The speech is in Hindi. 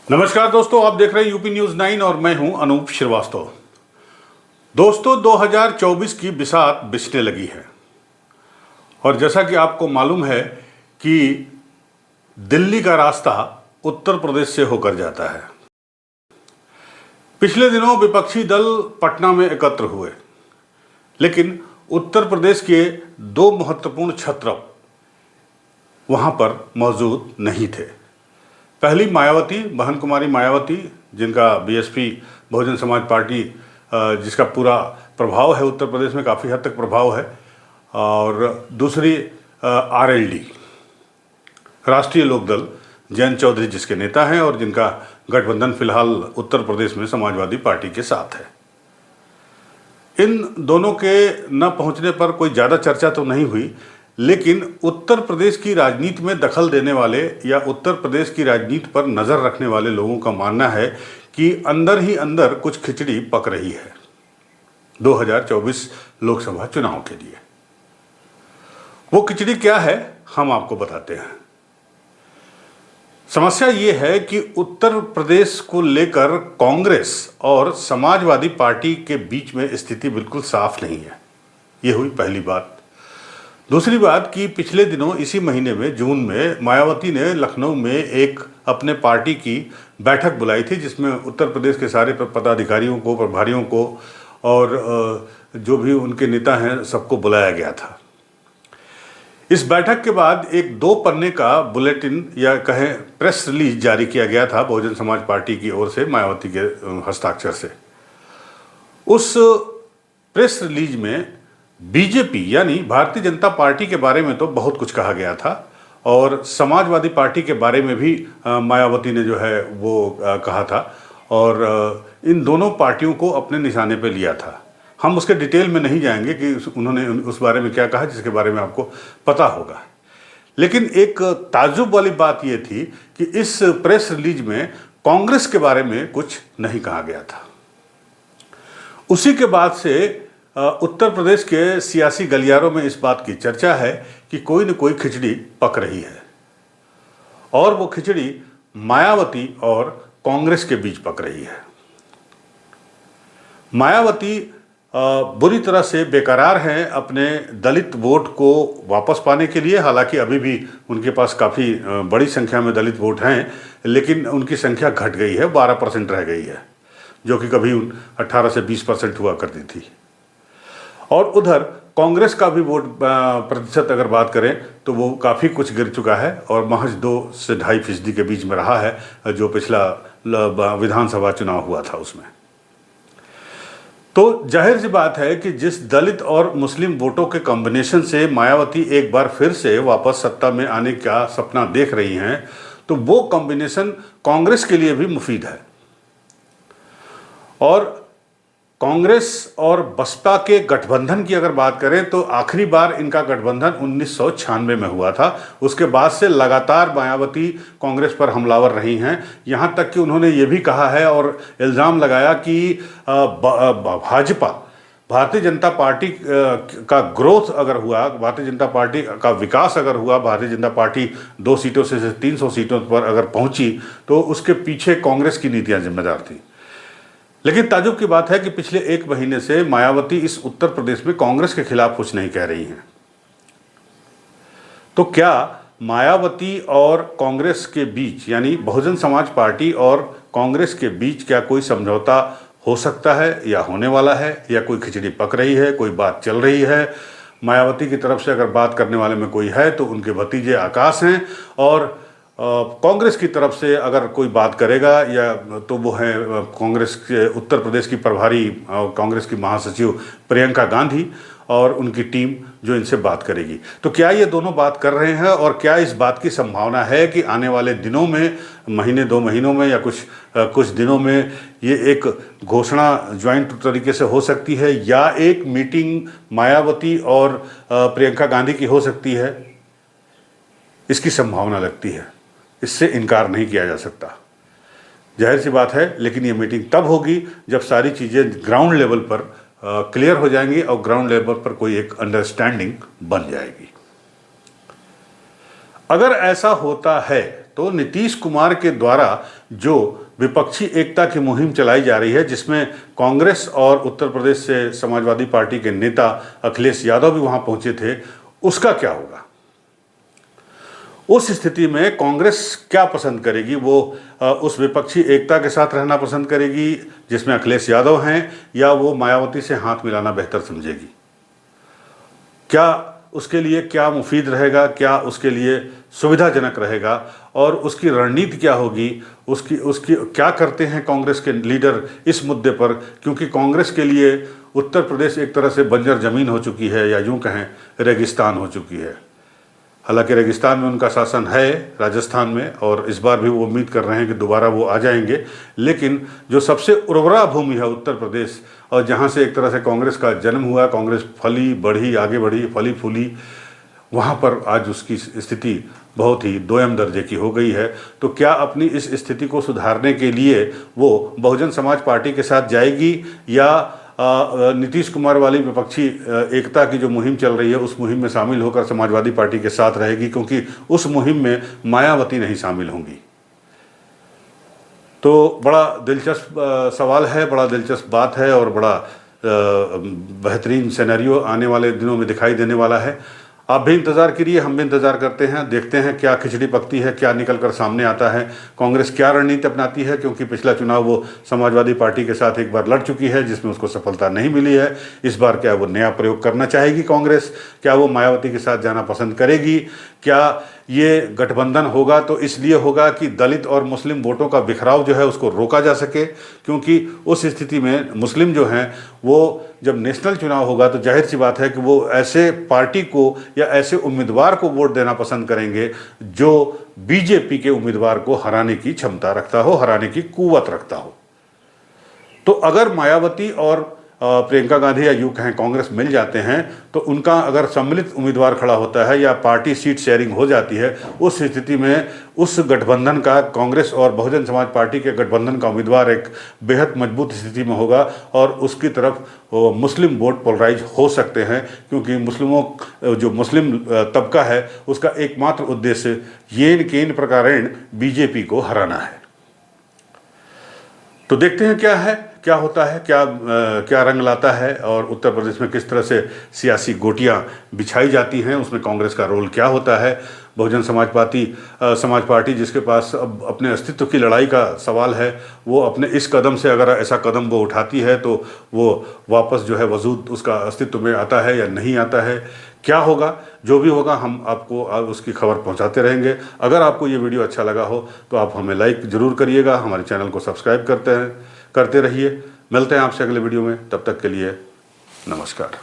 नमस्कार दोस्तों, आप देख रहे हैं यूपी न्यूज़ 9 और मैं हूं अनूप श्रीवास्तव। दोस्तों, 2024 की बिसात बिछने लगी है और जैसा कि आपको मालूम है कि दिल्ली का रास्ता उत्तर प्रदेश से होकर जाता है। पिछले दिनों विपक्षी दल पटना में एकत्र हुए, लेकिन उत्तर प्रदेश के दो महत्वपूर्ण छत्रप वहां पर मौजूद नहीं थे। पहली मायावती, बहन कुमारी मायावती, जिनका बीएसपी बहुजन समाज पार्टी जिसका पूरा प्रभाव है उत्तर प्रदेश में, काफ़ी हद तक प्रभाव है, और दूसरी आरएलडी, राष्ट्रीय लोकदल, जयंत चौधरी जिसके नेता हैं और जिनका गठबंधन फिलहाल उत्तर प्रदेश में समाजवादी पार्टी के साथ है। इन दोनों के न पहुंचने पर कोई ज़्यादा चर्चा तो नहीं हुई, लेकिन उत्तर प्रदेश की राजनीति में दखल देने वाले या उत्तर प्रदेश की राजनीति पर नज़र रखने वाले लोगों का मानना है कि अंदर ही अंदर कुछ खिचड़ी पक रही है 2024 लोकसभा चुनाव के लिए। वो खिचड़ी क्या है, हम आपको बताते हैं। समस्या ये है कि उत्तर प्रदेश को लेकर कांग्रेस और समाजवादी पार्टी के बीच में स्थिति बिल्कुल साफ नहीं है। ये हुई पहली बात। दूसरी बात कि पिछले दिनों इसी महीने में जून में मायावती ने लखनऊ में एक अपने पार्टी की बैठक बुलाई थी, जिसमें उत्तर प्रदेश के सारे पदाधिकारियों को, प्रभारियों को और जो भी उनके नेता हैं सबको बुलाया गया था। इस बैठक के बाद एक 2 पन्ने का बुलेटिन या कहें प्रेस रिलीज जारी किया गया था बहुजन समाज पार्टी की ओर से, मायावती के हस्ताक्षर से। उस प्रेस रिलीज में बीजेपी यानी भारतीय जनता पार्टी के बारे में तो बहुत कुछ कहा गया था और समाजवादी पार्टी के बारे में भी मायावती ने जो है वो कहा था और इन दोनों पार्टियों को अपने निशाने पे लिया था। हम उसके डिटेल में नहीं जाएंगे कि उन्होंने उस बारे में क्या कहा, जिसके बारे में आपको पता होगा। लेकिन एक ताज्जुब वाली बात ये थी कि इस प्रेस रिलीज में कांग्रेस के बारे में कुछ नहीं कहा गया था। उसी के बाद से उत्तर प्रदेश के सियासी गलियारों में इस बात की चर्चा है कि कोई न कोई खिचड़ी पक रही है और वो खिचड़ी मायावती और कांग्रेस के बीच पक रही है। मायावती बुरी तरह से बेकरार हैं अपने दलित वोट को वापस पाने के लिए। हालांकि अभी भी उनके पास काफ़ी बड़ी संख्या में दलित वोट हैं, लेकिन उनकी संख्या घट गई है, 12% रह गई है, जो कि कभी 18 से 20% हुआ करती थी। और उधर कांग्रेस का भी वोट प्रतिशत अगर बात करें तो वो काफ़ी कुछ गिर चुका है और महज 2 से 2.5% के बीच में रहा है, जो पिछला विधानसभा चुनाव हुआ था उसमें। तो जाहिर सी बात है कि जिस दलित और मुस्लिम वोटों के कॉम्बिनेशन से मायावती एक बार फिर से वापस सत्ता में आने का सपना देख रही हैं, तो वो कॉम्बिनेशन कांग्रेस के लिए भी मुफीद है। और कांग्रेस और बसपा के गठबंधन की अगर बात करें तो आखिरी बार इनका गठबंधन 1996 में हुआ था। उसके बाद से लगातार मायावती कांग्रेस पर हमलावर रही हैं, यहाँ तक कि उन्होंने ये भी कहा है और इल्ज़ाम लगाया कि भाजपा, भारतीय जनता पार्टी का ग्रोथ अगर हुआ, भारतीय जनता पार्टी का विकास अगर हुआ, भारतीय जनता पार्टी 2 सीटों से 300 सीटों पर अगर पहुंची, तो उसके पीछे कांग्रेस की नीतियां जिम्मेदार थी। लेकिन ताज्जुब की बात है कि पिछले 1 महीने से मायावती इस उत्तर प्रदेश में कांग्रेस के खिलाफ कुछ नहीं कह रही हैं। तो क्या मायावती और कांग्रेस के बीच, यानी बहुजन समाज पार्टी और कांग्रेस के बीच क्या कोई समझौता हो सकता है या होने वाला है, या कोई खिचड़ी पक रही है, कोई बात चल रही है? मायावती की तरफ से अगर बात करने वाले में कोई है तो उनके भतीजे आकाश हैं, और कांग्रेस की तरफ से अगर कोई बात करेगा या तो वो है कांग्रेस के उत्तर प्रदेश की प्रभारी और कांग्रेस की महासचिव प्रियंका गांधी और उनकी टीम जो इनसे बात करेगी। तो क्या ये दोनों बात कर रहे हैं और क्या इस बात की संभावना है कि आने वाले दिनों में, महीने 2 महीनों में या कुछ दिनों में ये एक घोषणा ज्वाइंट तरीके से हो सकती है, या एक मीटिंग मायावती और प्रियंका गांधी की हो सकती है? इसकी संभावना लगती है, इससे इनकार नहीं किया जा सकता। जाहिर सी बात है, लेकिन ये मीटिंग तब होगी जब सारी चीज़ें ग्राउंड लेवल पर क्लियर हो जाएंगी और ग्राउंड लेवल पर कोई एक अंडरस्टैंडिंग बन जाएगी। अगर ऐसा होता है तो नीतीश कुमार के द्वारा जो विपक्षी एकता की मुहिम चलाई जा रही है, जिसमें कांग्रेस और उत्तर प्रदेश से समाजवादी पार्टी के नेता अखिलेश यादव भी वहां पहुंचे थे, उसका क्या होगा? उस स्थिति में कांग्रेस क्या पसंद करेगी? वो उस विपक्षी एकता के साथ रहना पसंद करेगी जिसमें अखिलेश यादव हैं, या वो मायावती से हाथ मिलाना बेहतर समझेगी? क्या उसके लिए क्या मुफीद रहेगा, क्या उसके लिए सुविधाजनक रहेगा, और उसकी रणनीति क्या होगी, उसकी क्या करते हैं कांग्रेस के लीडर इस मुद्दे पर? क्योंकि कांग्रेस के लिए उत्तर प्रदेश एक तरह से बंजर जमीन हो चुकी है, या यूं कहें रेगिस्तान हो चुकी है। हालांकि रेगिस्तान में उनका शासन है राजस्थान में, और इस बार भी वो उम्मीद कर रहे हैं कि दोबारा वो आ जाएंगे, लेकिन जो सबसे उर्वरा भूमि है उत्तर प्रदेश, और जहाँ से एक तरह से कांग्रेस का जन्म हुआ, कांग्रेस फली बढ़ी, आगे बढ़ी, फली फूली, वहाँ पर आज उसकी स्थिति बहुत ही दोयम दर्जे की हो गई है। तो क्या अपनी इस स्थिति को सुधारने के लिए वो बहुजन समाज पार्टी के साथ जाएगी, या नीतीश कुमार वाली विपक्षी एकता की जो मुहिम चल रही है उस मुहिम में शामिल होकर समाजवादी पार्टी के साथ रहेगी, क्योंकि उस मुहिम में मायावती नहीं शामिल होंगी? तो बड़ा दिलचस्प सवाल है, बड़ा दिलचस्प बात है, और बड़ा बेहतरीन सिनेरियो आने वाले दिनों में दिखाई देने वाला है। आप भी इंतज़ार करिए, हम भी इंतज़ार करते हैं, देखते हैं क्या खिचड़ी पकती है, क्या निकल कर सामने आता है, कांग्रेस क्या रणनीति अपनाती है। क्योंकि पिछला चुनाव वो समाजवादी पार्टी के साथ एक बार लड़ चुकी है, जिसमें उसको सफलता नहीं मिली है। इस बार क्या वो नया प्रयोग करना चाहेगी कांग्रेस? क्या वो मायावती के साथ जाना पसंद करेगी? क्या ये गठबंधन होगा तो इसलिए होगा कि दलित और मुस्लिम वोटों का बिखराव जो है उसको रोका जा सके? क्योंकि उस स्थिति में मुस्लिम जो हैं वो जब नेशनल चुनाव होगा तो जाहिर सी बात है कि वो ऐसे पार्टी को या ऐसे उम्मीदवार को वोट देना पसंद करेंगे जो बीजेपी के उम्मीदवार को हराने की क्षमता रखता हो, हराने की कुव्वत रखता हो। तो अगर मायावती और प्रियंका गांधी या यूं कहें कांग्रेस मिल जाते हैं, तो उनका अगर सम्मिलित उम्मीदवार खड़ा होता है या पार्टी सीट शेयरिंग हो जाती है, उस स्थिति में उस गठबंधन का, कांग्रेस और बहुजन समाज पार्टी के गठबंधन का उम्मीदवार एक बेहद मजबूत स्थिति में होगा, और उसकी तरफ मुस्लिम वोट पोलराइज हो सकते हैं। क्योंकि मुस्लिमों जो मुस्लिम तबका है उसका एकमात्र उद्देश्य येन केन प्रकारेण बीजेपी को हराना है। तो देखते हैं क्या होता है, क्या रंग लाता है, और उत्तर प्रदेश में किस तरह से सियासी गोटियां बिछाई जाती हैं, उसमें कांग्रेस का रोल क्या होता है। बहुजन समाज पार्टी जिसके पास अब अपने अस्तित्व की लड़ाई का सवाल है, वो अपने इस कदम से, अगर ऐसा कदम वो उठाती है तो वो वापस जो है वजूद उसका अस्तित्व में आता है या नहीं आता है, क्या होगा? जो भी होगा हम आपको उसकी खबर पहुंचाते रहेंगे। अगर आपको ये वीडियो अच्छा लगा हो तो आप हमें लाइक ज़रूर करिएगा, हमारे चैनल को सब्सक्राइब करते रहिए। मिलते हैं आपसे अगले वीडियो में, तब तक के लिए नमस्कार।